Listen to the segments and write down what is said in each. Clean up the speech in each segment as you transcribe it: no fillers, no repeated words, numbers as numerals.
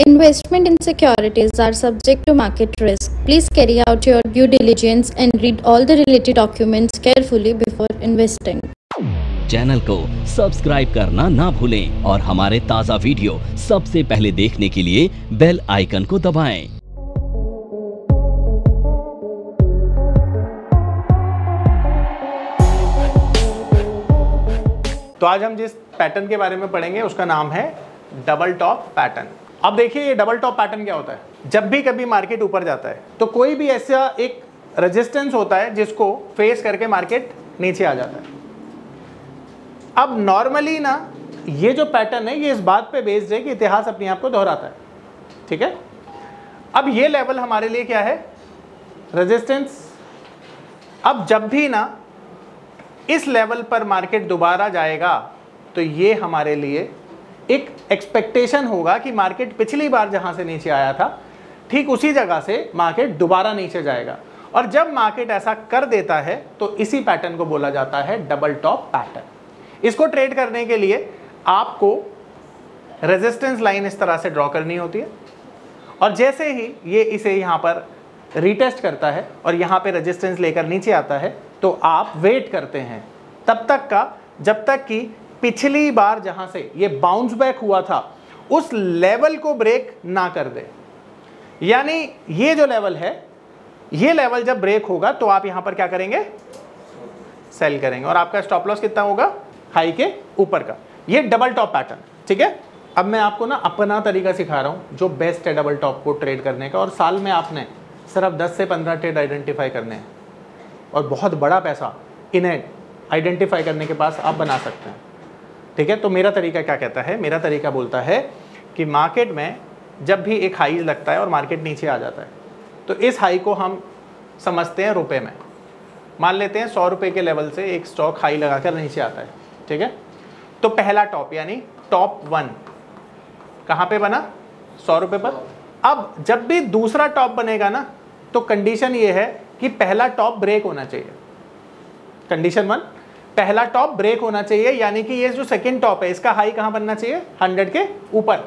Investment in securities are subject to market risk. Please carry out your due diligence and read all the related documents carefully before investing. Channel को subscribe करना ना भूलें और हमारे ताज़ा video सबसे पहले देखने के लिए बेल आइकन को दबाएं। तो आज हम जिस पैटर्न के बारे में पढ़ेंगे उसका नाम है डबल टॉप पैटर्न। अब देखिए ये डबल टॉप पैटर्न क्या होता है। जब भी कभी मार्केट ऊपर जाता है तो कोई भी ऐसा एक रेजिस्टेंस होता है जिसको फेस करके मार्केट नीचे आ जाता है। अब नॉर्मली ना ये जो पैटर्न है ये इस बात पे बेस्ड है कि इतिहास अपने आप को दोहराता है, ठीक है। अब ये लेवल हमारे लिए क्या है, रेजिस्टेंस। अब जब भी ना इस लेवल पर मार्केट दोबारा जाएगा तो ये हमारे लिए एक एक्सपेक्टेशन होगा कि मार्केट पिछली बार जहां से नीचे आया था ठीक उसी जगह से मार्केट दोबारा नीचे जाएगा। और जब मार्केट ऐसा कर देता है तो इसी पैटर्न को बोला जाता है डबल टॉप पैटर्न। इसको ट्रेड करने के लिए आपको रेजिस्टेंस लाइन इस तरह से ड्रॉ करनी होती है और जैसे ही ये इसे यहाँ पर रीटेस्ट करता है और यहाँ पे रेजिस्टेंस लेकर नीचे आता है तो आप वेट करते हैं तब तक का जब तक कि पिछली बार जहां से ये बाउंस बैक हुआ था उस लेवल को ब्रेक ना कर दे। यानी ये जो लेवल है ये लेवल जब ब्रेक होगा तो आप यहां पर क्या करेंगे, सेल करेंगे और आपका स्टॉप लॉस कितना होगा, हाई के ऊपर का। ये डबल टॉप पैटर्न, ठीक है। अब मैं आपको ना अपना तरीका सिखा रहा हूं जो बेस्ट है डबल टॉप को ट्रेड करने का, और साल में आपने सिर्फ 10 से 15 ट्रेड आइडेंटिफाई करने हैं और बहुत बड़ा पैसा इन्हें आइडेंटिफाई करने के पास आप बना सकते हैं, ठीक है। तो मेरा तरीका क्या कहता है, मेरा तरीका बोलता है कि मार्केट में जब भी एक हाई लगता है और मार्केट नीचे आ जाता है तो इस हाई को हम समझते हैं रुपए में। मान लेते हैं 100 रुपये के लेवल से एक स्टॉक हाई लगाकर नीचे आता है, ठीक है। तो पहला टॉप यानी टॉप 1 कहाँ पे बना, 100 रुपये पर। अब जब भी दूसरा टॉप बनेगा ना तो कंडीशन ये है कि पहला टॉप ब्रेक होना चाहिए। कंडीशन 1, पहला टॉप ब्रेक होना चाहिए, यानी कि ये जो सेकंड टॉप है इसका हाई कहां बनना चाहिए, 100 के ऊपर,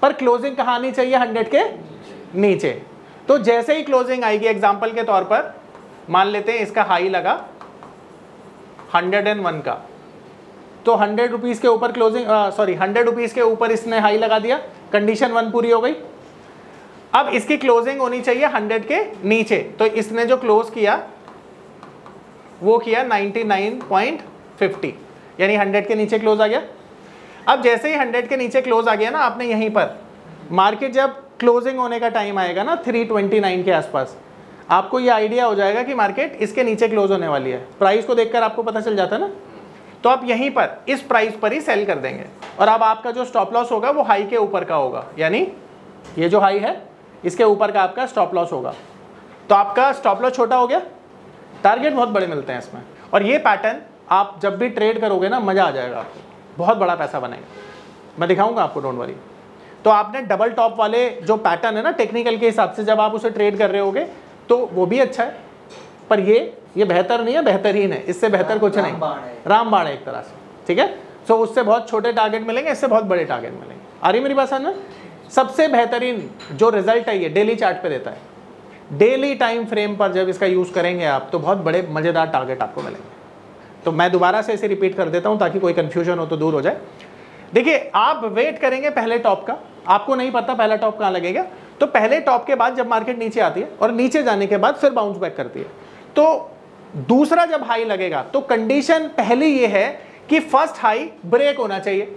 पर क्लोजिंग कहां आनी चाहिए, 100 के नीचे। तो जैसे ही क्लोजिंग आएगी, एग्जांपल के तौर पर मान लेते हैं इसका हाई लगा 101 का, तो 100 रुपीज के ऊपर क्लोजिंग 100 रुपीज के ऊपर इसने हाई लगा दिया, कंडीशन 1 पूरी हो गई। अब इसकी क्लोजिंग होनी चाहिए 100 के नीचे, तो इसने जो क्लोज किया वो किया 99.50, यानी 100 के नीचे क्लोज आ गया। अब जैसे ही 100 के नीचे क्लोज आ गया ना, आपने यहीं पर मार्केट जब क्लोजिंग होने का टाइम आएगा ना 329 के आसपास, आपको ये आइडिया हो जाएगा कि मार्केट इसके नीचे क्लोज होने वाली है। प्राइस को देखकर आपको पता चल जाता है ना, तो आप यहीं पर इस प्राइस पर ही सेल कर देंगे और अब आपका जो स्टॉप लॉस होगा वो हाई के ऊपर का होगा, यानी ये जो हाई है इसके ऊपर का आपका स्टॉप लॉस होगा। तो आपका स्टॉप लॉस छोटा हो गया, टारगेट बहुत बड़े मिलते हैं इसमें। और ये पैटर्न आप जब भी ट्रेड करोगे ना मज़ा आ जाएगा आपको, बहुत बड़ा पैसा बनेगा। मैं दिखाऊंगा आपको, डोंट वरी। तो आपने डबल टॉप वाले जो पैटर्न है ना टेक्निकल के हिसाब से जब आप उसे ट्रेड कर रहे होगे तो वो भी अच्छा है, पर ये बेहतर नहीं है, बेहतरीन है, इससे बेहतर कुछ नहीं, रामबाण है एक तरह से, ठीक है। सो उससे बहुत छोटे टारगेट मिलेंगे, इससे बहुत बड़े टारगेट मिलेंगे। आ रही मेरी बात समझ में? सबसे बेहतरीन जो रिजल्ट है ये डेली चार्ट पे देता है। डेली टाइम फ्रेम पर जब इसका यूज़ करेंगे आप तो बहुत बड़े मज़ेदार टारगेट आपको मिलेंगे। तो मैं दोबारा से इसे रिपीट कर देता हूं ताकि कोई कंफ्यूजन हो तो दूर हो जाए। देखिए, आप वेट करेंगे पहले टॉप का, आपको नहीं पता पहला टॉप कहाँ लगेगा, तो पहले टॉप के बाद जब मार्केट नीचे आती है और नीचे जाने के बाद फिर बाउंस बैक करती है, तो दूसरा जब हाई लगेगा तो कंडीशन पहली ये है कि फर्स्ट हाई ब्रेक होना चाहिए।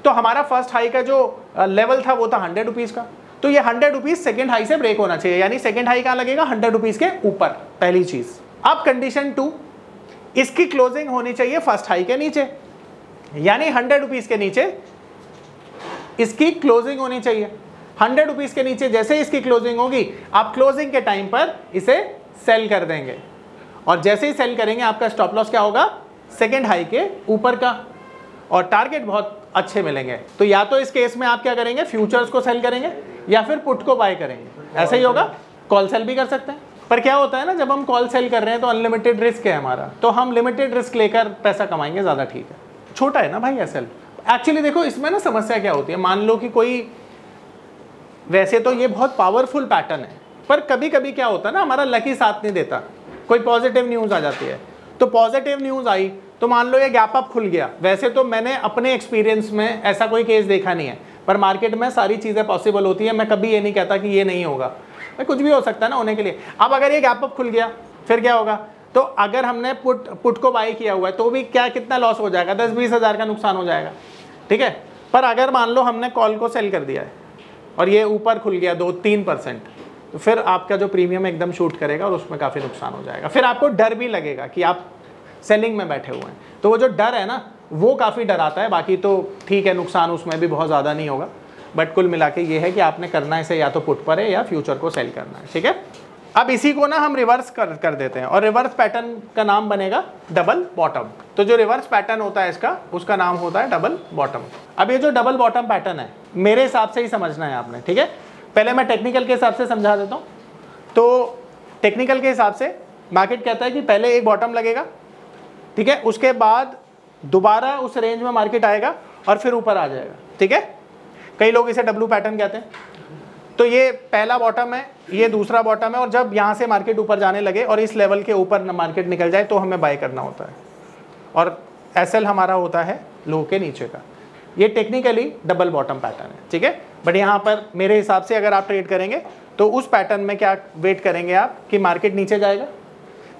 तो हमारा फर्स्ट हाई का जो लेवल था वो था 100 रुपीज़ का, तो ये 100 रुपीज सेकेंड हाई से ब्रेक होना चाहिए, यानी सेकेंड हाई कहां लगेगा, 100 रुपीज के ऊपर, पहली चीज। अब कंडीशन 2, इसकी क्लोजिंग होनी चाहिए फर्स्ट हाई के नीचे, यानी 100 रुपीज के नीचे इसकी क्लोजिंग होनी चाहिए। 100 रुपीज के नीचे जैसे इसकी क्लोजिंग होगी आप क्लोजिंग के टाइम पर इसे सेल कर देंगे और जैसे ही सेल करेंगे आपका स्टॉप लॉस क्या होगा, सेकेंड हाई के ऊपर का, और टारगेट बहुत अच्छे मिलेंगे। तो या तो इस केस में आप क्या करेंगे, फ्यूचर्स को सेल करेंगे या फिर पुट को बाय करेंगे, ऐसा ही होगा। कॉल सेल भी कर सकते हैं, पर क्या होता है ना, जब हम कॉल सेल कर रहे हैं तो अनलिमिटेड रिस्क है हमारा, तो हम लिमिटेड रिस्क लेकर पैसा कमाएंगे, ज़्यादा ठीक है। छोटा है ना भाई एसएल। एक्चुअली देखो इसमें ना समस्या क्या होती है, मान लो कि कोई वैसे तो ये बहुत पावरफुल पैटर्न है, पर कभी कभी क्या होता है ना, हमारा लकी साथ नहीं देता, कोई पॉजिटिव न्यूज़ आ जाती है। तो पॉजिटिव न्यूज़ आई तो मान लो ये गैप अप खुल गया। वैसे तो मैंने अपने एक्सपीरियंस में ऐसा कोई केस देखा नहीं है, पर मार्केट में सारी चीज़ें पॉसिबल होती है। मैं कभी ये नहीं कहता कि ये नहीं होगा, कुछ भी हो सकता है ना होने के लिए। अब अगर ये गैप अप खुल गया फिर क्या होगा, तो अगर हमने पुट को बाई किया हुआ है तो भी क्या कितना लॉस हो जाएगा, 10-20 हज़ार का नुकसान हो जाएगा, ठीक है। पर अगर मान लो हमने कॉल को सेल कर दिया है और ये ऊपर खुल गया 2-3%, तो फिर आपका जो प्रीमियम एकदम शूट करेगा और उसमें काफ़ी नुकसान हो जाएगा। फिर आपको डर भी लगेगा कि आप सेलिंग में बैठे हुए हैं, तो वो जो डर है ना वो काफ़ी डराता है। बाकी तो ठीक है, नुकसान उसमें भी बहुत ज़्यादा नहीं होगा, बट कुल मिला के ये है कि आपने करना इसे या तो पुट पर है या फ्यूचर को सेल करना है, ठीक है। अब इसी को ना हम रिवर्स कर देते हैं और रिवर्स पैटर्न का नाम बनेगा डबल बॉटम। तो जो रिवर्स पैटर्न होता है इसका, उसका नाम होता है डबल बॉटम। अब ये जो डबल बॉटम पैटर्न है मेरे हिसाब से ही समझना है आपने, ठीक है। पहले मैं टेक्निकल के हिसाब से समझा देता हूँ। तो टेक्निकल के हिसाब से मार्केट कहता है कि पहले एक बॉटम लगेगा, ठीक है, उसके बाद दोबारा उस रेंज में मार्केट आएगा और फिर ऊपर आ जाएगा, ठीक है। कई लोग इसे डब्लू पैटर्न कहते हैं। तो ये पहला बॉटम है, ये दूसरा बॉटम है, और जब यहाँ से मार्केट ऊपर जाने लगे और इस लेवल के ऊपर मार्केट निकल जाए तो हमें बाय करना होता है, और एसएल हमारा होता है लो के नीचे का। ये टेक्निकली डबल बॉटम पैटर्न है, ठीक है। बट यहाँ पर मेरे हिसाब से अगर आप ट्रेड करेंगे तो उस पैटर्न में क्या वेट करेंगे आप कि मार्केट नीचे जाएगा,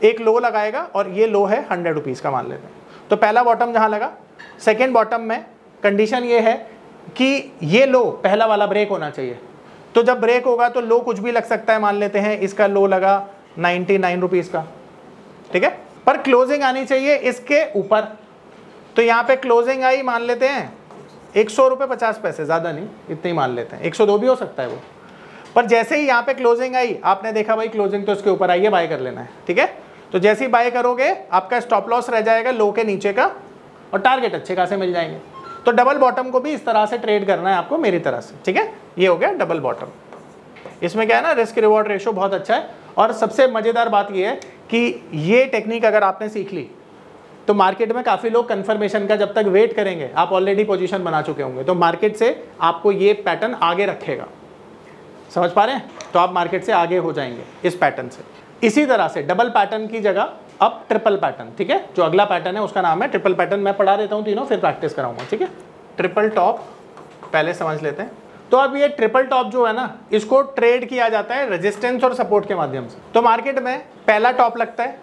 एक लो लगाएगा, और ये लो है 100 रुपीज़ का मान लेते हैं। तो पहला बॉटम जहाँ लगा, सेकेंड बॉटम में कंडीशन ये है कि ये लो पहला वाला ब्रेक होना चाहिए। तो जब ब्रेक होगा तो लो कुछ भी लग सकता है, मान लेते हैं इसका लो लगा 99 रुपीज़ का, ठीक है, पर क्लोजिंग आनी चाहिए इसके ऊपर। तो यहाँ पे क्लोजिंग आई मान लेते हैं 100 रुपये 50 पैसे, ज़्यादा नहीं, इतने ही मान लेते हैं, 102 भी हो सकता है वो। पर जैसे ही यहाँ पे क्लोजिंग आई, आपने देखा भाई क्लोजिंग तो इसके ऊपर आई है, बाय कर लेना है, ठीक है। तो जैसे ही बाय करोगे आपका स्टॉप लॉस रह जाएगा लो के नीचे का, और टारगेट अच्छे खासे मिल जाएंगे। तो डबल बॉटम को भी इस तरह से ट्रेड करना है आपको, मेरी तरह से, ठीक है। ये हो गया डबल बॉटम। इसमें क्या है ना, रिस्क रिवॉर्ड रेशो बहुत अच्छा है। और सबसे मज़ेदार बात ये है कि ये टेक्निक अगर आपने सीख ली तो मार्केट में काफ़ी लोग कंफर्मेशन का जब तक वेट करेंगे, आप ऑलरेडी पोजीशन बना चुके होंगे, तो मार्केट से आपको ये पैटर्न आगे रखेगा। समझ पा रहे हैं? तो आप मार्केट से आगे हो जाएंगे इस पैटर्न से। इसी तरह से डबल पैटर्न की जगह अब ट्रिपल पैटर्न, ठीक है। जो अगला पैटर्न है उसका नाम है ट्रिपल पैटर्न। मैं पढ़ा देता हूँ तीनों, फिर प्रैक्टिस कराऊंगा, ठीक है। ट्रिपल टॉप पहले समझ लेते हैं। तो अब ये ट्रिपल टॉप जो है ना, इसको ट्रेड किया जाता है रेजिस्टेंस और सपोर्ट के माध्यम से। तो मार्केट में पहला टॉप लगता है,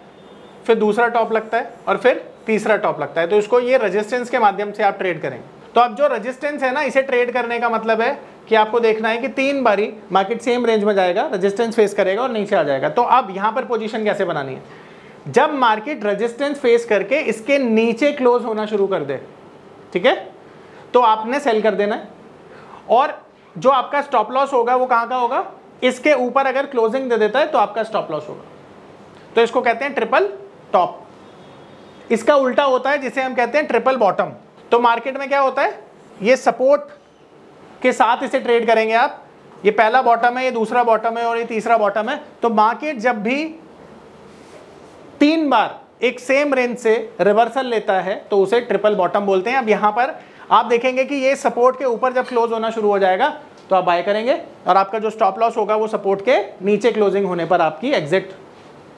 फिर दूसरा टॉप लगता है, और फिर तीसरा टॉप लगता है। तो इसको ये रेजिस्टेंस के माध्यम से आप ट्रेड करेंगे। तो अब जो रेजिस्टेंस है ना, इसे ट्रेड करने का मतलब है कि आपको देखना है कि 3 बारी मार्केट सेम रेंज में जाएगा, रेजिस्टेंस फेस करेगा और नीचे आ जाएगा। तो अब यहाँ पर पोजीशन कैसे बनानी है, जब मार्केट रेजिस्टेंस फेस करके इसके नीचे क्लोज होना शुरू कर दे, ठीक है, तो आपने सेल कर देना है। और जो आपका स्टॉप लॉस होगा वो कहाँ का होगा, इसके ऊपर अगर क्लोजिंग दे देता है तो आपका स्टॉप लॉस होगा। तो इसको कहते हैं ट्रिपल टॉप। इसका उल्टा होता है जिसे हम कहते हैं ट्रिपल बॉटम। तो मार्केट में क्या होता है, ये सपोर्ट के साथ इसे ट्रेड करेंगे आप। ये पहला बॉटम है, ये दूसरा बॉटम है और ये तीसरा बॉटम है। तो मार्केट जब भी 3 बार एक सेम रेंज से रिवर्सल लेता है तो उसे ट्रिपल बॉटम बोलते हैं। अब यहाँ पर आप देखेंगे कि ये सपोर्ट के ऊपर जब क्लोज होना शुरू हो जाएगा तो आप बाय करेंगे, और आपका जो स्टॉप लॉस होगा वो सपोर्ट के नीचे क्लोजिंग होने पर आपकी एग्जिट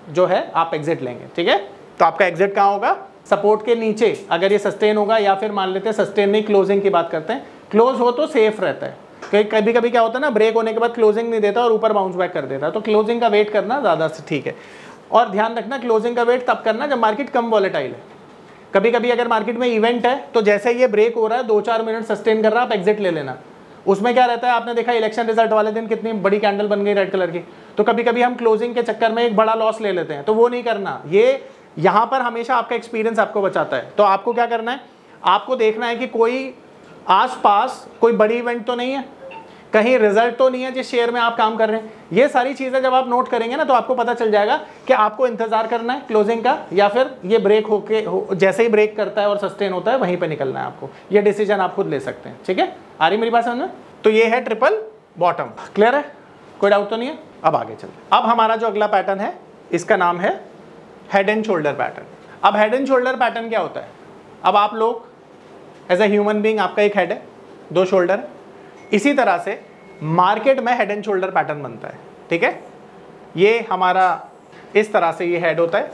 जो है आप एग्जिट लेंगे, ठीक है। तो आपका एग्जिट कहाँ होगा, सपोर्ट के नीचे। अगर ये सस्टेन होगा, या फिर मान लेते हैं सस्टेन नहीं, क्लोजिंग की बात करते हैं, क्लोज हो तो सेफ रहता है। कभी कभी क्या होता है ना, ब्रेक होने के बाद क्लोजिंग नहीं देता और ऊपर बाउंस बैक कर देता है, तो क्लोजिंग का वेट करना ज़्यादा से ठीक है। और ध्यान रखना, क्लोजिंग का वेट तब करना जब मार्केट कम वॉलेटाइल है। कभी कभी अगर मार्केट में इवेंट है तो जैसे ये ब्रेक हो रहा है, 2-4 मिनट सस्टेन कर रहा है, आप एग्जिट ले लेना। उसमें क्या रहता है, आपने देखा इलेक्शन रिजल्ट वाले दिन कितनी बड़ी कैंडल बन गई रेड कलर की, तो कभी कभी हम क्लोजिंग के चक्कर में एक बड़ा लॉस ले लेते हैं, तो वो नहीं करना। ये यहाँ पर हमेशा आपका एक्सपीरियंस आपको बचाता है। तो आपको क्या करना है, आपको देखना है कि कोई आसपास कोई बड़ी इवेंट तो नहीं है, कहीं रिजल्ट तो नहीं है जिस शेयर में आप काम कर रहे हैं। ये सारी चीज़ें जब आप नोट करेंगे ना, तो आपको पता चल जाएगा कि आपको इंतजार करना है क्लोजिंग का, या फिर ये ब्रेक जैसे ही ब्रेक करता है और सस्टेन होता है वहीं पे निकलना है आपको। ये डिसीजन आप खुद ले सकते हैं, ठीक है। आ रही मेरी बात समझ में? तो ये है ट्रिपल बॉटम। क्लियर है, कोई डाउट तो नहीं है? अब आगे चलते। अब हमारा जो अगला पैटर्न है इसका नाम है हेड एंड शोल्डर पैटर्न। अब हेड एंड शोल्डर पैटर्न क्या होता है, अब आप लोग एज ए ह्यूमन बीइंग, आपका एक हेड है, 2 शोल्डर है। इसी तरह से मार्केट में हेड एंड शोल्डर पैटर्न बनता है, ठीक है। ये हमारा इस तरह से ये हेड होता है,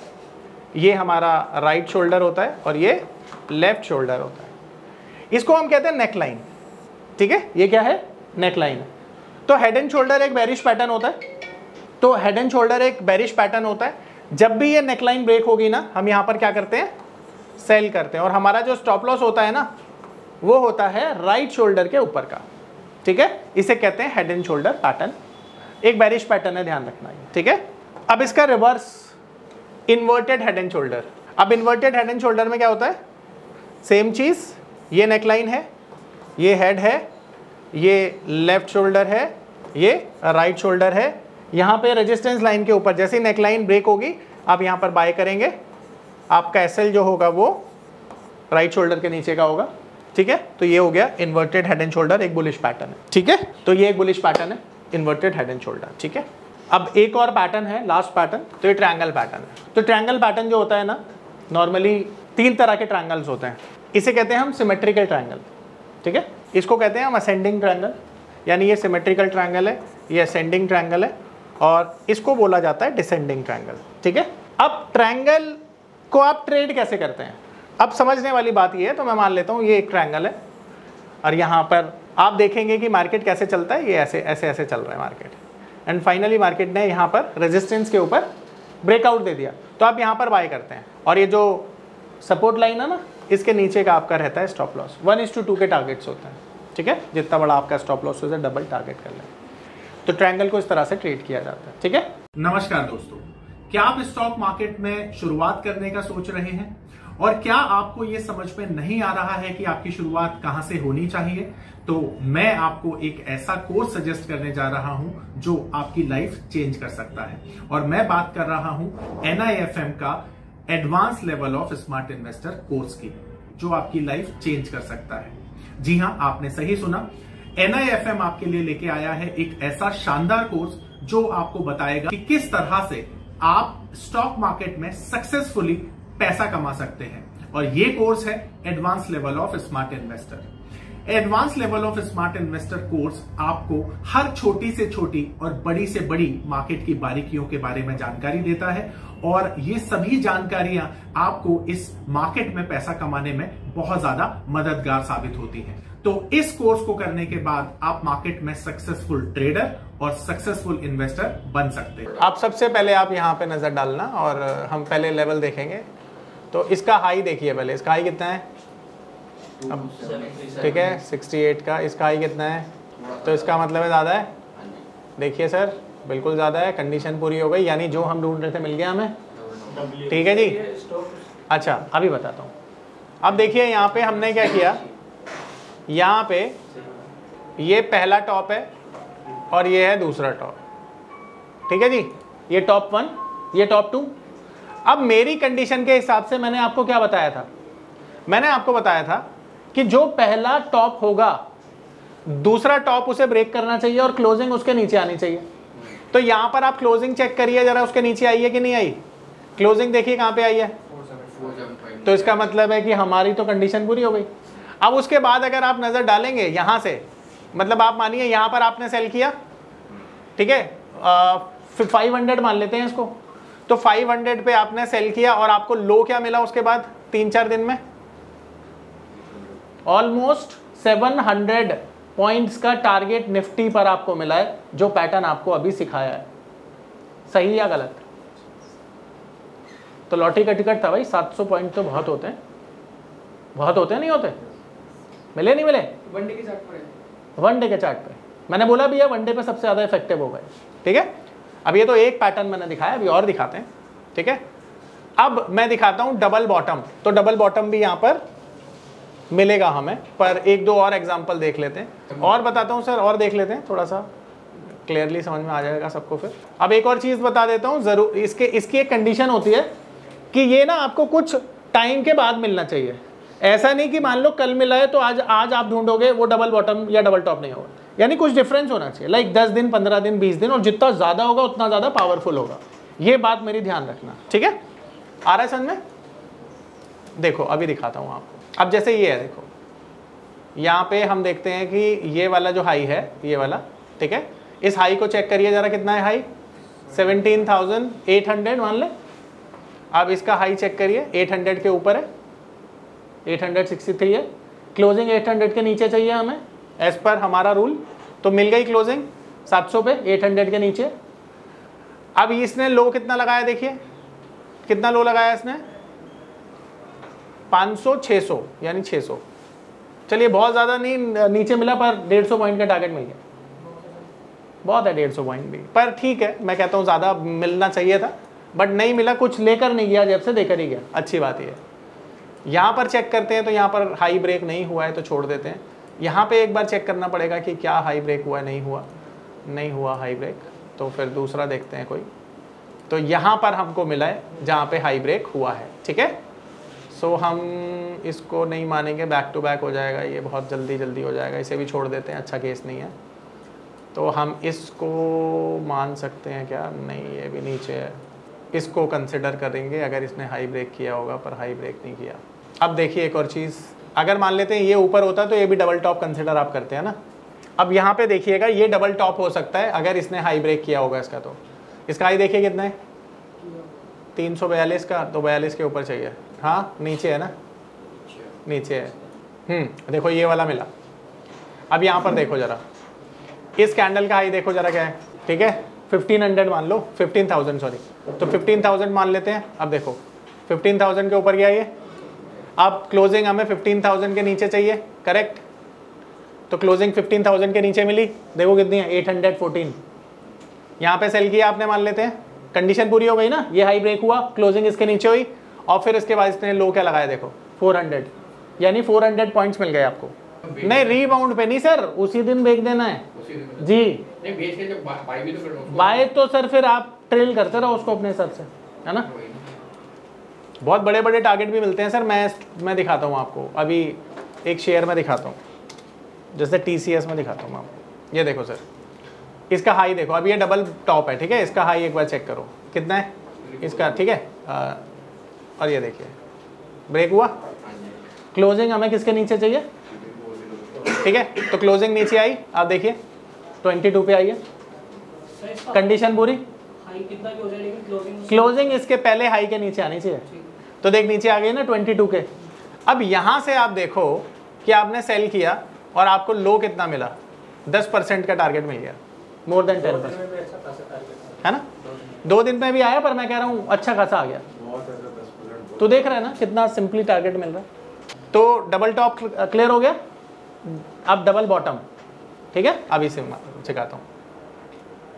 ये हमारा राइट शोल्डर होता है और ये लेफ्ट शोल्डर होता है। इसको हम कहते हैं नेक लाइन, ठीक है। ये क्या है? Neck line. तो हेड एंड शोल्डर एक बेरिश पैटर्न होता है, तो हेड एंड शोल्डर एक बेरिश पैटर्न होता है। जब भी ये नेक लाइन ब्रेक होगी ना, हम यहाँ पर क्या करते हैं? सेल करते हैं। और हमारा जो स्टॉप लॉस होता है ना, वो होता है राइट शोल्डर के ऊपर का, ठीक है। इसे कहते हैं हेड एंड शोल्डर पैटर्न, एक बेरिश पैटर्न है, ध्यान रखना है, ठीक है। अब इसका reverse inverted head and shoulder. अब इन्वर्टेड हेड एंड शोल्डर में क्या होता है? सेम चीज, ये नेकलाइन है, ये हेड है, ये लेफ्ट शोल्डर है, ये राइट शोल्डर है। यहाँ पे रेजिस्टेंस लाइन के ऊपर जैसे ही नेकलाइन ब्रेक होगी, आप यहाँ पर बाय करेंगे, आपका एसएल जो होगा वो राइट शोल्डर के नीचे का होगा, ठीक है। तो ये हो गया इन्वर्टेड हेड एंड शोल्डर, एक बुलिश पैटर्न है, ठीक है। तो ये एक बुलिश पैटर्न है, इन्वर्टेड हेड एंड शोल्डर, ठीक है। अब एक और पैटर्न है, लास्ट पैटर्न, तो ये ट्रायंगल पैटर्न है। तो ट्रायंगल पैटर्न जो होता है ना, नॉर्मली 3 तरह के ट्रायंगल्स होते हैं। इसे कहते हैं हम सिमेट्रिकल ट्रायंगल, ठीक है। इसको कहते हैं हम असेंडिंग ट्रायंगल, यानी ये सिमेट्रिकल ट्रायंगल है, ये असेंडिंग ट्रायंगल है, और इसको बोला जाता है डिसेंडिंग ट्रायंगल, ठीक है। अब ट्रायंगल को आप ट्रेड कैसे करते हैं? अब समझने वाली बात ये है, तो मैं मान लेता हूँ ये एक ट्रायंगल है और यहाँ पर आप देखेंगे कि मार्केट कैसे चलता है, ये ऐसे ऐसे ऐसे चल रहा है मार्केट, एंड फाइनली मार्केट ने यहाँ पर रेजिस्टेंस के ऊपर ब्रेकआउट दे दिया, तो आप यहाँ पर बाय करते हैं। और ये जो सपोर्ट लाइन है ना, इसके नीचे का आपका रहता है स्टॉप लॉस। 1:2 के टारगेट्स होते हैं, ठीक है। जितना बड़ा आपका स्टॉप लॉस हो, डबल टारगेट कर लें। तो ट्रायंगल को इस तरह से ट्रेड किया जाता है, ठीक है। नमस्कार दोस्तों, क्या आप स्टॉक मार्केट में शुरुआत करने का सोच रहे हैं और क्या आपको यह समझ में नहीं आ रहा है कि आपकी शुरुआत कहां से होनी चाहिए? तो मैं आपको एक ऐसा कोर्स सजेस्ट करने जा रहा हूं जो आपकी लाइफ चेंज कर सकता है, और मैं बात कर रहा हूं NIFM का advance level of smart investor course की, जो आपकी लाइफ चेंज कर सकता है। जी हां, आपने सही सुना, NIFM आपके लिए लेके आया है एक ऐसा शानदार कोर्स जो आपको बताएगा कि किस तरह से आप स्टॉक मार्केट में सक्सेसफुली पैसा कमा सकते हैं। और ये कोर्स है advance level of smart investor. Advance level of smart investor course आपको हर छोटी से छोटी और बड़ी से बड़ी मार्केट की बारीकियों के बारे में जानकारी देता है, और ये सभी जानकारियां आपको इस मार्केट में पैसा कमाने में बहुत ज्यादा मददगार साबित होती हैं। तो इस कोर्स को करने के बाद आप मार्केट में सक्सेसफुल ट्रेडर और सक्सेसफुल इन्वेस्टर बन सकते हैं। आप सबसे पहले आप यहाँ पे नजर डालना, और हम पहले लेवल देखेंगे। तो इसका हाई देखिए पहले, इसका हाई कितना है? अब ठीक है, 68 का। इसका हाई कितना है? तो इसका मतलब है ज़्यादा है। देखिए सर, बिल्कुल ज़्यादा है, कंडीशन पूरी हो गई, यानी जो हम ढूंढ रहे थे मिल गया हमें, ठीक है जी। अच्छा, अभी बताता हूँ। अब देखिए यहाँ पे हमने क्या किया, यहाँ पे ये पहला टॉप है और ये है दूसरा टॉप, ठीक है जी। ये टॉप 1, ये टॉप 2। अब मेरी कंडीशन के हिसाब से मैंने आपको क्या बताया था? मैंने आपको बताया था कि जो पहला टॉप होगा, दूसरा टॉप उसे ब्रेक करना चाहिए और क्लोजिंग उसके नीचे आनी चाहिए। तो यहां पर आप क्लोजिंग चेक करिए जरा, उसके नीचे आई है कि नहीं आई। क्लोजिंग देखिए कहां पे आई है, तो इसका मतलब है कि हमारी तो कंडीशन पूरी हो गई। अब उसके बाद अगर आप नजर डालेंगे यहां से, मतलब आप मानिए यहां पर आपने सेल किया, ठीक है, 500 मान लेते हैं इसको। तो 500 पे आपने सेल किया और आपको लो क्या मिला उसके बाद 3-4 दिन में? ऑलमोस्ट 700 पॉइंट्स का टारगेट निफ्टी पर आपको मिला है, जो पैटर्न आपको अभी सिखाया है। सही या गलत? तो लॉटरी का टिकट था भाई, 700 पॉइंट तो बहुत होते हैं, बहुत होते हैं, नहीं होते? मिले नहीं मिले? वनडे के चार्ट पर, वनडे के चार्ट पे मैंने बोला भी है, वनडे पे सबसे ज्यादा इफेक्टिव हो गए, ठीक है। अब ये तो एक पैटर्न मैंने दिखाया, अभी और दिखाते हैं, ठीक है। अब मैं दिखाता हूं डबल बॉटम। तो डबल बॉटम भी यहां पर मिलेगा हमें, पर 1-2 और एग्जांपल देख लेते हैं, और बताता हूं सर, और देख लेते हैं, थोड़ा सा क्लियरली समझ में आ जाएगा सबको। फिर अब एक और चीज बता देता हूं, जरूर इसकी एक कंडीशन होती है कि ये ना आपको कुछ टाइम के बाद मिलना चाहिए। ऐसा नहीं कि मान लो कल मिला है तो आज आप ढूंढोगे, वो डबल बॉटम या डबल टॉप नहीं होगा। यानी कुछ डिफरेंस होना चाहिए, लाइक 10 दिन, 15 दिन, 20 दिन, और जितना ज्यादा होगा उतना ज्यादा पावरफुल होगा। ये बात मेरी ध्यान रखना, ठीक है। आ रहा है समझ में? देखो अभी दिखाता हूं आपको। अब जैसे ये है, देखो यहाँ पे हम देखते हैं कि ये वाला जो हाई है, ये वाला, ठीक है। इस हाई को चेक करिए जरा, कितना है हाई, 17,800 मान ले। अब इसका हाई चेक करिए, 800 के ऊपर है, 863 है। क्लोजिंग 800 के नीचे चाहिए हमें एज पर हमारा रूल, तो मिल गई क्लोजिंग 700 पे 800 के नीचे। अब इसने लो कितना लगाया, देखिए कितना लो लगाया इसने, 500 600 यानी 600। चलिए बहुत ज़्यादा नहीं नीचे मिला, पर 150 पॉइंट का टारगेट मिल गया, बहुत है 150 पॉइंट भी, पर ठीक है, मैं कहता हूँ ज़्यादा मिलना चाहिए था, बट नहीं मिला, कुछ लेकर नहीं गया जेब से, देकर ही गया, अच्छी बात है। यहाँ पर चेक करते हैं तो यहाँ पर हाई ब्रेक नहीं हुआ है तो छोड़ देते हैं। यहाँ पे एक बार चेक करना पड़ेगा कि क्या हाई ब्रेक हुआ है, नहीं हुआ हाई ब्रेक, तो फिर दूसरा देखते हैं कोई। तो यहाँ पर हमको मिला है जहाँ पे हाई ब्रेक हुआ है, ठीक है। सो हम इसको नहीं मानेंगे, बैक टू बैक हो जाएगा, ये बहुत जल्दी हो जाएगा, इसे भी छोड़ देते हैं, अच्छा केस नहीं है। तो हम इसको मान सकते हैं क्या, नहीं ये भी नीचे है, इसको कंसिडर करेंगे अगर इसने हाई ब्रेक किया होगा, पर हाई ब्रेक नहीं किया। अब देखिए एक और चीज़, अगर मान लेते हैं ये ऊपर होता तो ये भी डबल टॉप कंसिडर आप करते हैं ना। अब यहाँ पे देखिएगा ये डबल टॉप हो सकता है अगर इसने हाई ब्रेक किया होगा इसका, तो इसका हाई देखिए कितना है, 342 का, तो 42 के ऊपर चाहिए। हाँ नीचे है ना, नीचे है। देखो ये वाला मिला। अब यहाँ पर देखो जरा, इस कैंडल का हाई देखो जरा क्या है, ठीक है, 1500 मान लो, 15,000 सॉरी, तो 15,000 मान लेते हैं। अब देखो 15,000 के ऊपर गया ये, अब क्लोजिंग हमें 15,000 के नीचे चाहिए, करेक्ट। तो क्लोजिंग 15,000 के नीचे मिली, देखो कितनी है, 814। यहाँ पे सेल किया आपने, मान लेते हैं, कंडीशन पूरी हो गई ना, ये हाई ब्रेक हुआ, क्लोजिंग इसके नीचे हुई, और फिर इसके बाद इसने लो क्या लगाया, देखो 400, यानी 400 पॉइंट्स मिल गए आपको। नहीं रीबाउंड पे नहीं सर, उसी दिन बेच देना है जी। नहीं बेच के जब बाय भी तो बाय तो सर फिर आप ट्रेल करते रहो उसको अपने हिसाब से, है ना। बहुत बड़े बड़े टारगेट भी मिलते हैं सर, मैं दिखाता हूँ आपको, अभी एक शेयर में दिखाता हूँ, जैसे TCS में दिखाता हूँ आपको। ये देखो सर, इसका हाई देखो, अब ये डबल टॉप है, ठीक है, इसका हाई एक बार चेक करो कितना है इसका, ठीक है। और ये देखिए ब्रेक हुआ, क्लोजिंग हमें किसके नीचे चाहिए, ठीक है, तो क्लोजिंग नीचे आई, आप देखिए 22 पे आई है, कंडीशन पूरी, क्लोजिंग इसके पहले हाई के नीचे आनी चाहिए, तो देख नीचे आ गई ना 22 के। अब यहाँ से आप देखो कि आपने सेल किया और आपको लो कितना मिला, 10% का टारगेट मिल गया, मोर देन 10%, है ना। 2 दिन में भी आया, पर मैं कह रहा हूँ अच्छा खासा आ गया, तो देख रहे हैं ना कितना सिंपली टारगेट मिल रहा है। तो डबल टॉप क्लियर हो गया, अब डबल बॉटम, ठीक है। अब इसे सिखाता हूँ,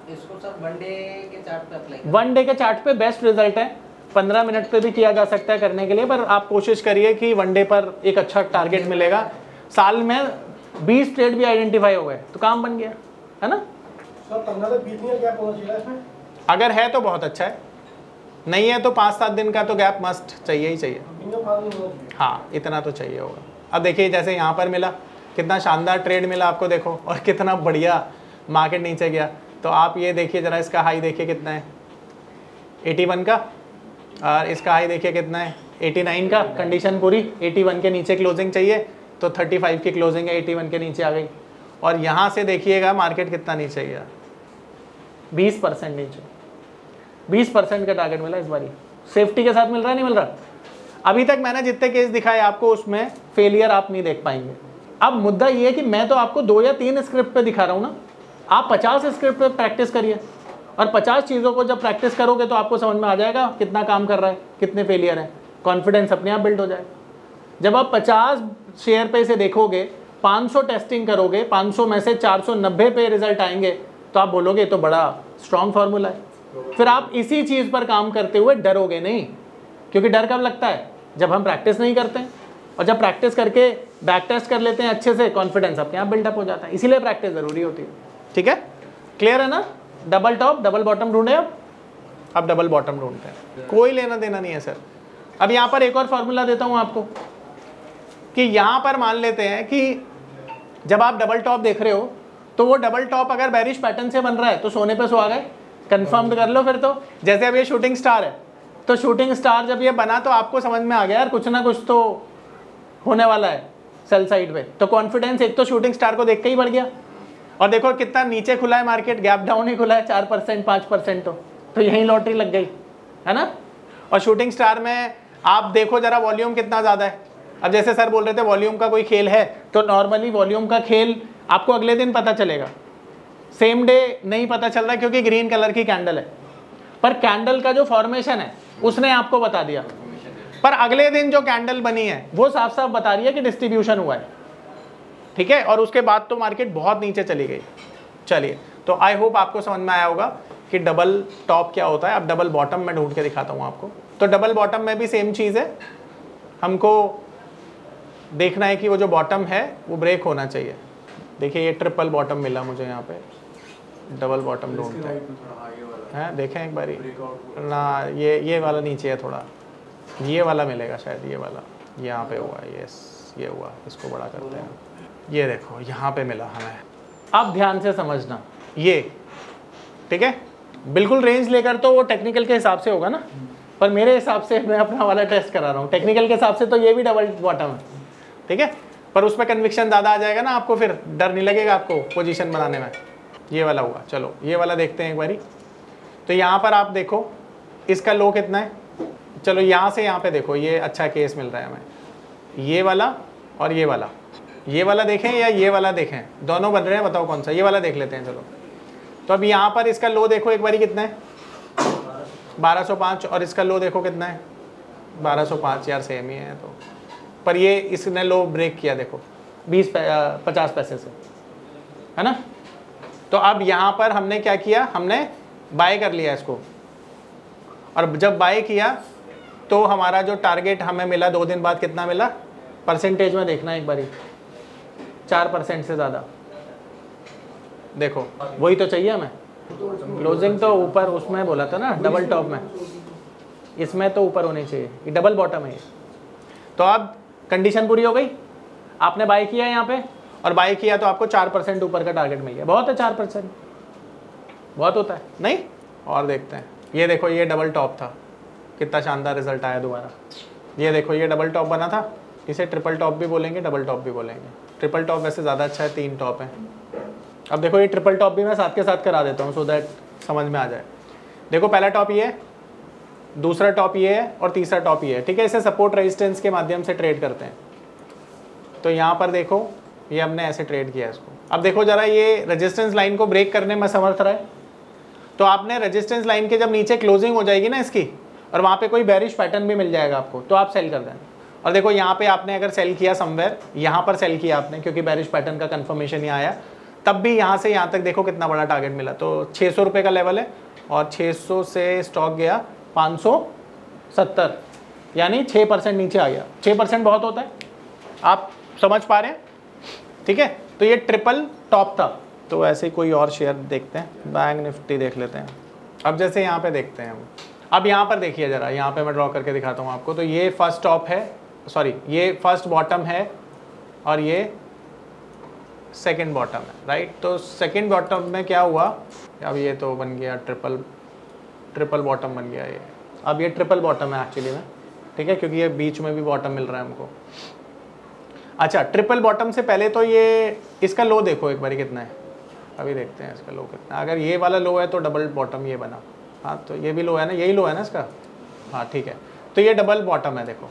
इसको सर वन डे के चार्ट पे अप्लाई, वन डे के चार्ट पे बेस्ट रिजल्ट है, 15 मिनट पे भी किया जा सकता है करने के लिए, पर आप कोशिश करिए कि वन डे पर एक अच्छा टारगेट मिलेगा। साल में 20 ट्रेड भी आइडेंटिफाई हो गए तो काम बन गया, है ना सर। 15 से 20 दिन गैप होना चाहिए इसमें, अगर है तो बहुत अच्छा है, नहीं है तो 5-7 दिन का तो गैप मस्ट चाहिए ही चाहिए, हाँ इतना तो चाहिए होगा। अब देखिए जैसे यहाँ पर मिला, कितना शानदार ट्रेड मिला आपको, देखो, और कितना बढ़िया मार्केट नीचे गया। तो आप ये देखिए जरा, इसका हाई देखिए कितना है, 81 का, और इसका हाई देखिए कितना है, 89 का, कंडीशन पूरी, 81 के नीचे क्लोजिंग चाहिए, तो 35 की क्लोजिंग है, 81 के नीचे आ गई। और यहाँ से देखिएगा मार्केट कितना नीचे गया, 20% नीचे, 20% का टारगेट मिला इस बारी, सेफ्टी के साथ मिल रहा है, नहीं मिल रहा। अभी तक मैंने जितने केस दिखाए आपको, उसमें फेलियर आप नहीं देख पाएंगे। अब मुद्दा ये है कि मैं तो आपको 2 या 3 स्क्रिप्ट पे दिखा रहा हूँ ना, आप 50 स्क्रिप्ट पे प्रैक्टिस करिए, और 50 चीज़ों को जब प्रैक्टिस करोगे तो आपको समझ में आ जाएगा कितना काम कर रहा है, कितने फेलियर हैं, कॉन्फिडेंस अपने आप बिल्ड हो जाएगा। जब आप 50 शेयर पे से देखोगे, 500 टेस्टिंग करोगे, 500 में से 490 पे रिजल्ट आएंगे, तो आप बोलोगे तो बड़ा स्ट्रॉन्ग फार्मूला है। फिर आप इसी चीज़ पर काम करते हुए डरोगे नहीं, क्योंकि डर कब लगता है, जब हम प्रैक्टिस नहीं करते हैं, और जब प्रैक्टिस करके बैक टेस्ट कर लेते हैं अच्छे से, कॉन्फिडेंस अपने आप बिल्डअप हो जाता है। इसीलिए प्रैक्टिस ज़रूरी होती है, ठीक है, क्लियर है ना। डबल टॉप डबल बॉटम ढूंढे, अब डबल बॉटम ढूंढते हैं, कोई लेना देना नहीं है सर। अब यहाँ पर एक और फार्मूला देता हूँ आपको, कि यहाँ पर मान लेते हैं कि जब आप डबल टॉप देख रहे हो, तो वो डबल टॉप अगर बेरिश पैटर्न से बन रहा है तो सोने पे सुहागा है, कंफर्म कर लो फिर तो। जैसे अब ये शूटिंग स्टार है, तो शूटिंग स्टार जब ये बना तो आपको समझ में आ गया यार कुछ ना कुछ तो होने वाला है सेल साइड पे, तो कॉन्फिडेंस एक तो शूटिंग स्टार को देख के ही बढ़ गया, और देखो कितना नीचे खुला है मार्केट, गैप डाउन ही खुला है 4% 5% तो यही लॉटरी लग गई है ना। और शूटिंग स्टार में आप देखो जरा वॉल्यूम कितना ज़्यादा है। अब जैसे सर बोल रहे थे वॉल्यूम का कोई खेल है, तो नॉर्मली वॉल्यूम का खेल आपको अगले दिन पता चलेगा, सेम डे नहीं पता चल रहा क्योंकि ग्रीन कलर की कैंडल है, पर कैंडल का जो फॉर्मेशन है उसने आपको बता दिया। पर अगले दिन जो कैंडल बनी है वो साफ साफ बता रही है कि डिस्ट्रीब्यूशन हुआ है, ठीक है। और उसके बाद तो मार्केट बहुत नीचे चली गई। चलिए, तो आई होप आपको समझ में आया होगा कि डबल टॉप क्या होता है। अब डबल बॉटम में ढूंढ के दिखाता हूँ आपको। तो डबल बॉटम में भी सेम चीज़ है, हमको देखना है कि वो जो बॉटम है वो ब्रेक होना चाहिए। देखिए ये ट्रिपल बॉटम मिला मुझे यहाँ पे, डबल बॉटम ढूंढते हैं, देखें एक बारी ना, ये वाला नीचे है थोड़ा, ये वाला मिलेगा शायद, ये वाला यहाँ पे हुआ, यस ये हुआ, इसको बड़ा करते हैं। ये देखो यहाँ पे मिला हमें। अब ध्यान से समझना, ये ठीक है, बिल्कुल रेंज लेकर तो वो टेक्निकल के हिसाब से होगा ना, पर मेरे हिसाब से मैं अपना वाला टेस्ट करा रहा हूँ, टेक्निकल के हिसाब से तो ये भी डबल बॉटम है, ठीक है। पर उसमें कन्विक्शन ज़्यादा आ जाएगा ना आपको, फिर डर नहीं लगेगा आपको पोजीशन बनाने में। ये वाला हुआ, चलो ये वाला देखते हैं एक बारी। तो यहाँ पर आप देखो इसका लो कितना है, चलो यहाँ से यहाँ पे देखो, ये अच्छा केस मिल रहा है हमें, ये वाला और ये वाला देखें या ये वाला देखें, दोनों बन रहे हैं, बताओ कौन सा, ये वाला देख लेते हैं चलो। तो अब यहाँ पर इसका लो देखो एक बारी कितना है, 1205, और इसका लो देखो कितना है 1205, यार सेम ही है तो। पर ये इसने लो ब्रेक किया देखो 50 पैसे से, है ना। तो अब यहाँ पर हमने क्या किया, हमने बाय कर लिया इसको, और जब बाय किया तो हमारा जो टारगेट हमें मिला 2 दिन बाद कितना मिला, परसेंटेज में देखना एक बारी, 4% से ज़्यादा। देखो वही तो चाहिए हमें, क्लोजिंग तो ऊपर उसमें बोला था ना डबल टॉप में, इसमें तो ऊपर होनी चाहिए, ये डबल बॉटम है ये। तो अब कंडीशन पूरी हो गई, आपने बाय किया यहाँ पे, और बाय किया तो आपको 4% ऊपर का टारगेट मिल गया। बहुत है 4%, बहुत होता है नहीं। और देखते हैं, ये देखो ये डबल टॉप था, कितना शानदार रिजल्ट आया दोबारा। ये देखो ये डबल टॉप बना था, इसे ट्रिपल टॉप भी बोलेंगे, डबल टॉप भी बोलेंगे। ट्रिपल टॉप वैसे ज़्यादा अच्छा है, 3 टॉप हैं। अब देखो ये ट्रिपल टॉप भी मैं साथ के साथ करा देता हूँ सो दैट समझ में आ जाए। देखो पहला टॉप ये है, दूसरा टॉप ये है, और तीसरा टॉप ये है, ठीक है। इसे सपोर्ट रेजिस्टेंस के माध्यम से ट्रेड करते हैं। तो यहाँ पर देखो ये हमने ऐसे ट्रेड किया इसको। अब देखो जरा ये रेजिस्टेंस लाइन को ब्रेक करने में समर्थ रहा है, तो आपने रेजिस्टेंस लाइन के जब नीचे क्लोजिंग हो जाएगी ना इसकी, और वहाँ पे कोई बेरिश पैटर्न भी मिल जाएगा आपको, तो आप सेल कर देना। और देखो यहाँ पे आपने अगर सेल किया समवेयर, यहाँ पर सेल किया आपने क्योंकि बेरिश पैटर्न का कंफर्मेशन यहाँ आया, तब भी यहाँ से यहाँ तक देखो कितना बड़ा टारगेट मिला। तो 600 रुपये का लेवल है, और 600 से स्टॉक गया 570, यानी 6% नीचे आ गया। 6% बहुत होता है, आप समझ पा रहे हैं, ठीक है। तो ये ट्रिपल टॉप था। तो ऐसे ही कोई और शेयर देखते हैं, बैंक निफ्टी देख लेते हैं। अब जैसे यहाँ पे देखते हैं हम, अब यहाँ पर देखिए ज़रा, यहाँ पे मैं ड्रॉ करके दिखाता हूँ आपको। तो ये फर्स्ट टॉप है, सॉरी ये फर्स्ट बॉटम है, और ये सेकंड बॉटम है, राइट। तो सेकंड बॉटम में क्या हुआ, अब ये तो बन गया ट्रिपल बॉटम बन गया ये। अब ये ट्रिपल बॉटम है एक्चुअली में, ठीक है, क्योंकि ये बीच में भी बॉटम मिल रहा है हमको। अच्छा, ट्रिपल बॉटम से पहले तो ये इसका लो देखो एक बार कितना है, अभी देखते हैं इसका लो कितना। अगर ये वाला लो है तो डबल बॉटम ये बना, हाँ तो ये भी लो है ना, यही लो है ना इसका, हाँ ठीक है। तो ये डबल बॉटम है देखो।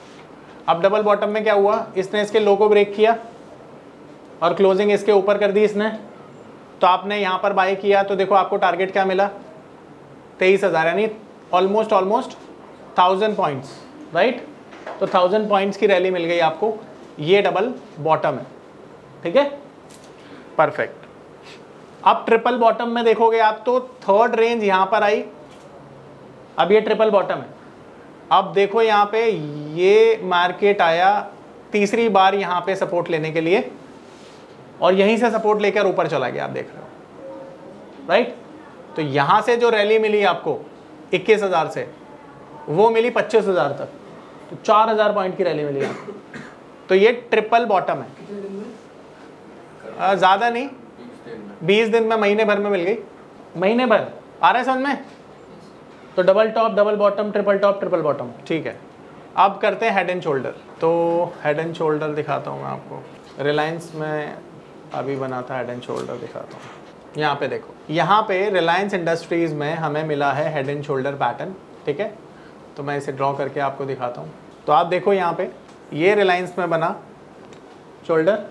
अब डबल बॉटम में क्या हुआ, इसने इसके लो को ब्रेक किया और क्लोजिंग इसके ऊपर कर दी इसने। तो आपने यहाँ पर बाय किया तो देखो आपको टारगेट क्या मिला, 23,000, यानी ऑलमोस्ट 1000 पॉइंट्स, राइट। तो 1000 पॉइंट्स की रैली मिल गई आपको। ये डबल बॉटम है, ठीक है, परफेक्ट। अब ट्रिपल बॉटम में देखोगे आप तो थर्ड रेंज यहाँ पर आई, अब ये ट्रिपल बॉटम है। अब देखो यहाँ पे ये मार्केट आया तीसरी बार यहाँ पे सपोर्ट लेने के लिए, और यहीं से सपोर्ट लेकर ऊपर चला गया, आप देख रहे हो, राइट। तो यहाँ से जो रैली मिली आपको 21,000 से, वो मिली 25,000 तक, तो 4,000 पॉइंट की रैली मिली आपको। तो ये ट्रिपल बॉटम है, ज़्यादा नहीं, 20 दिन में, महीने भर में मिल गई, महीने भर। आ रहा है समझ में। तो double top, double bottom, triple top, triple bottom, ठीक है। अब करते हैं हेड एंड शोल्डर। तो हेड एंड शोल्डर दिखाता हूँ मैं आपको, रिलायंस में अभी बना था हेड एंड शोल्डर, दिखाता हूँ। यहाँ पे देखो, यहाँ पे रिलायंस इंडस्ट्रीज में हमें मिला है हेड एंड शोल्डर पैटर्न, ठीक है। तो मैं इसे ड्रॉ करके आपको दिखाता हूँ। तो आप देखो यहाँ पे ये रिलायंस में बना शोल्डर,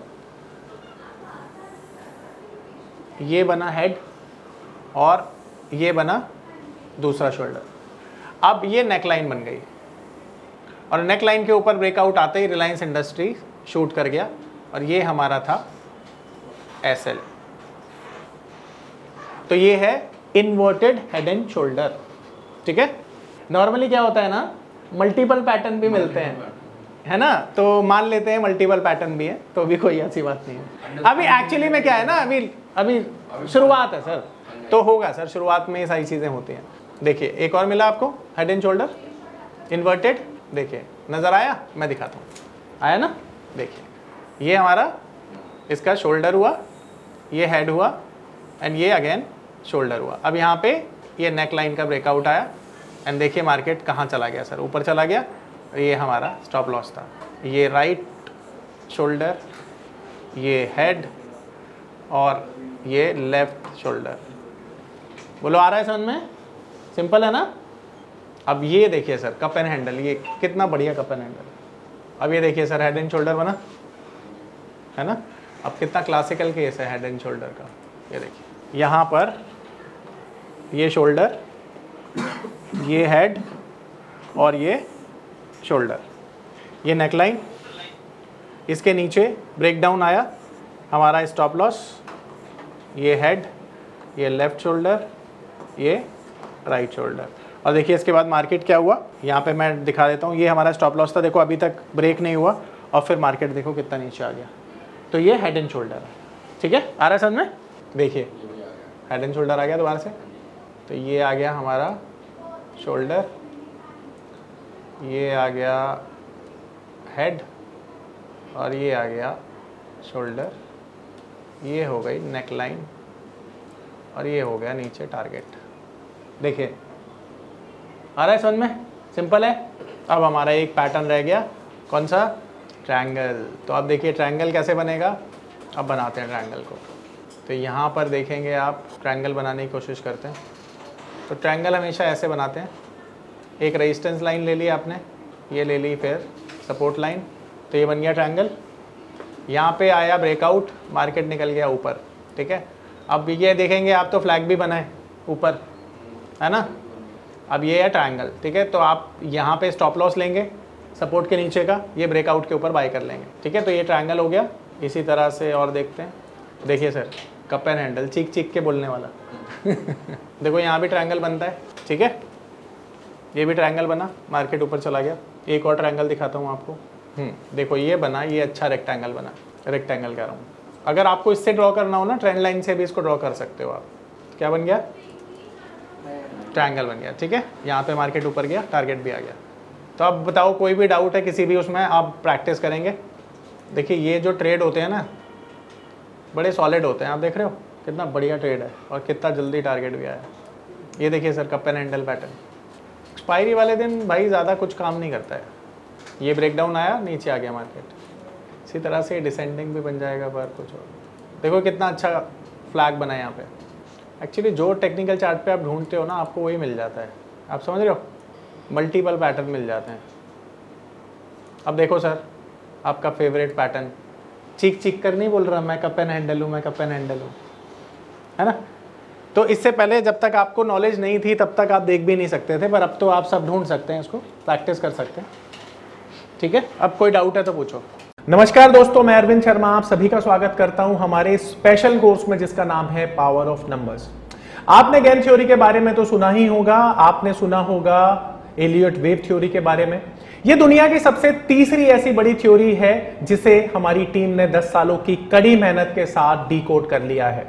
ये बना हेड और ये बना दूसरा शोल्डर। अब ये नेकलाइन बन गई और नेकलाइन के ऊपर ब्रेकआउट आते ही रिलायंस इंडस्ट्री शूट कर गया और ये हमारा था एसएल। तो ये है इन्वर्टेड हेड एंड शोल्डर, ठीक है। नॉर्मली क्या होता है ना, मल्टीपल पैटर्न भी मिलते हैं, है ना। तो मान लेते हैं मल्टीपल पैटर्न भी है, तो भी कोई ऐसी बात नहीं है। अभी एक्चुअली में क्या है ना, अभी शुरुआत है सर, तो होगा सर, शुरुआत में ये सारी चीजें होती हैं। देखिए एक और मिला आपको हेड एंड शोल्डर इन्वर्टेड, देखिए नजर आया, मैं दिखाता हूँ, आया ना। देखिए ये हमारा इसका शोल्डर हुआ, ये हेड हुआ एंड ये अगेन शोल्डर हुआ। अब यहाँ पे ये नेक लाइन का ब्रेकआउट आया एंड देखिए मार्केट कहाँ चला गया सर, ऊपर चला गया। ये हमारा स्टॉप लॉस था, ये राइट शोल्डर, ये हेड और ये लेफ्ट शोल्डर। बोलो आ रहा है समझ में? सिंपल है ना। अब ये देखिए सर कप एंड हैंडल, ये कितना बढ़िया कप एंड हैंडल। अब ये देखिए सर हेड एंड शोल्डर बना है ना। अब कितना क्लासिकल केस है हेड एंड शोल्डर का। ये देखिए यहाँ पर ये शोल्डर, ये हेड और ये शोल्डर, ये नेकलाइन, इसके नीचे ब्रेकडाउन आया हमारा स्टॉप लॉस, ये हेड, ये लेफ्ट शोल्डर, ये राइट शोल्डर। और देखिए इसके बाद मार्केट क्या हुआ, यहाँ पे मैं दिखा देता हूँ। ये हमारा स्टॉप लॉस था, देखो अभी तक ब्रेक नहीं हुआ और फिर मार्केट देखो कितना नीचे आ गया। तो ये हेड एंड शोल्डर है, ठीक है। आ रहा है समझ में? देखिए हेड एंड शोल्डर आ गया दोबारा से। तो ये आ गया हमारा शोल्डर, ये आ गया हेड और ये आ गया शोल्डर। ये हो गई नेक लाइन और ये हो गया नीचे टारगेट। देखिए आ रहा है समझ में? सिंपल है। अब हमारा एक पैटर्न रह गया, कौन सा? ट्रायंगल। तो अब देखिए ट्रायंगल कैसे बनेगा, अब बनाते हैं ट्रायंगल को। तो यहाँ पर देखेंगे आप ट्रायंगल बनाने की कोशिश करते हैं। तो ट्रायंगल हमेशा ऐसे बनाते हैं, एक रेजिस्टेंस लाइन ले ली आपने, ये ले ली फिर सपोर्ट लाइन, तो ये बन गया ट्रायंगल। यहाँ पे आया ब्रेकआउट, मार्केट निकल गया ऊपर, ठीक है। अब ये देखेंगे आप तो फ्लैग भी बना है ऊपर, है ना। अब ये है ट्रायंगल, ठीक है। तो आप यहाँ पे स्टॉप लॉस लेंगे सपोर्ट के नीचे का, ये ब्रेकआउट के ऊपर बाय कर लेंगे, ठीक है। तो ये ट्रायंगल हो गया। इसी तरह से और देखते हैं, देखिए सर कप एंड हैंडल, चीख चीख के बोलने वाला देखो यहाँ भी ट्रायंगल बनता है, ठीक है। ये भी ट्रायंगल बना, मार्केट ऊपर चला गया। एक और ट्रायंगल दिखाता हूँ आपको। देखो ये बना, ये अच्छा रेक्टेंगल बना, रेक्टेंगल कह रहा हूँ। अगर आपको इससे ड्रॉ करना हो ना, ट्रेंड लाइन से भी इसको ड्रॉ कर सकते हो आप। क्या बन गया? ट्रायंगल बन गया, ठीक है। यहाँ पे मार्केट ऊपर गया, टारगेट भी आ गया। तो अब बताओ कोई भी डाउट है किसी भी उसमें, आप प्रैक्टिस करेंगे। देखिए ये जो ट्रेड होते हैं ना, बड़े सॉलिड होते हैं। आप देख रहे हो कितना बढ़िया ट्रेड है और कितना जल्दी टारगेट भी आया। ये देखिए sir cup and handle pattern, expiry वाले दिन भाई ज़्यादा कुछ काम नहीं करता है। ये ब्रेकडाउन आया, नीचे आ गया मार्केट। इसी तरह से डिसेंडिंग भी बन जाएगा पर कुछ और। देखो कितना अच्छा फ्लैग बना है यहाँ पे। एक्चुअली जो टेक्निकल चार्ट पे आप ढूंढते हो ना, आपको वही मिल जाता है। आप समझ रहे हो, मल्टीपल पैटर्न मिल जाते हैं। अब देखो सर आपका फेवरेट पैटर्न, चीख चीख कर नहीं बोल रहा मैं कप एंड हैंडल हूँ, मैं कप एंड हैंडल हूँ, है ना। तो इससे पहले जब तक आपको नॉलेज नहीं थी तब तक आप देख भी नहीं सकते थे, पर अब तो आप सब ढूंढ सकते हैं, इसको प्रैक्टिस कर सकते हैं, ठीक है। अब कोई डाउट है तो पूछो। नमस्कार दोस्तों, मैं अरविंद शर्मा आप सभी का स्वागत करता हूं हमारे स्पेशल कोर्स में जिसका नाम है पावर ऑफ नंबर्स। आपने गेन थ्योरी के बारे में तो सुना ही होगा, आपने सुना होगा एलियट वेव थ्योरी के बारे में। यह दुनिया की सबसे तीसरी ऐसी बड़ी थ्योरी है जिसे हमारी टीम ने 10 सालों की कड़ी मेहनत के साथ डिकोड कर लिया है।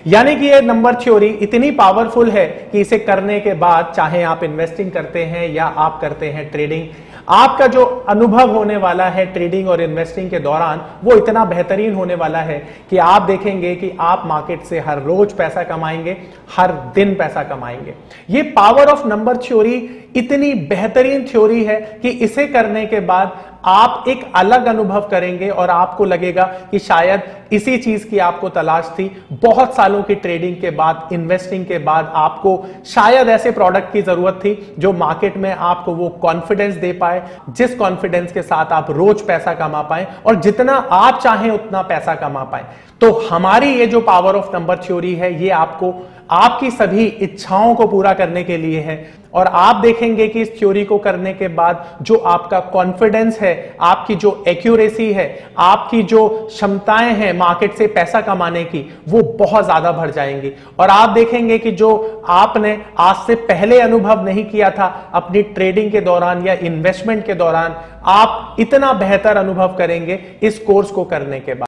यानी कि यह नंबर थ्योरी इतनी पावरफुल है कि इसे करने के बाद चाहे आप इन्वेस्टिंग करते हैं या आप करते हैं ट्रेडिंग, आपका जो अनुभव होने वाला है ट्रेडिंग और इन्वेस्टिंग के दौरान वो इतना बेहतरीन होने वाला है कि आप देखेंगे कि आप मार्केट से हर रोज पैसा कमाएंगे, हर दिन पैसा कमाएंगे। ये पावर ऑफ नंबर थ्योरी इतनी बेहतरीन थ्योरी है कि इसे करने के बाद आप एक अलग अनुभव करेंगे और आपको लगेगा कि शायद इसी चीज की आपको तलाश थी। बहुत सालों की ट्रेडिंग के बाद, इन्वेस्टिंग के बाद आपको शायद ऐसे प्रोडक्ट की जरूरत थी जो मार्केट में आपको वो कॉन्फिडेंस दे पाए, जिस कॉन्फिडेंस के साथ आप रोज पैसा कमा पाए और जितना आप चाहें उतना पैसा कमा पाए। तो हमारी ये जो पावर ऑफ नंबर थ्योरी है, ये आपको आपकी सभी इच्छाओं को पूरा करने के लिए है। और आप देखेंगे कि इस थ्योरी को करने के बाद जो आपका कॉन्फिडेंस है, आपकी जो एक्यूरेसी है, आपकी जो क्षमताएं हैं मार्केट से पैसा कमाने की, वो बहुत ज्यादा बढ़ जाएंगी। और आप देखेंगे कि जो आपने आज से पहले अनुभव नहीं किया था अपनी ट्रेडिंग के दौरान या इन्वेस्टमेंट के दौरान, आप इतना बेहतर अनुभव करेंगे इस कोर्स को करने के बाद।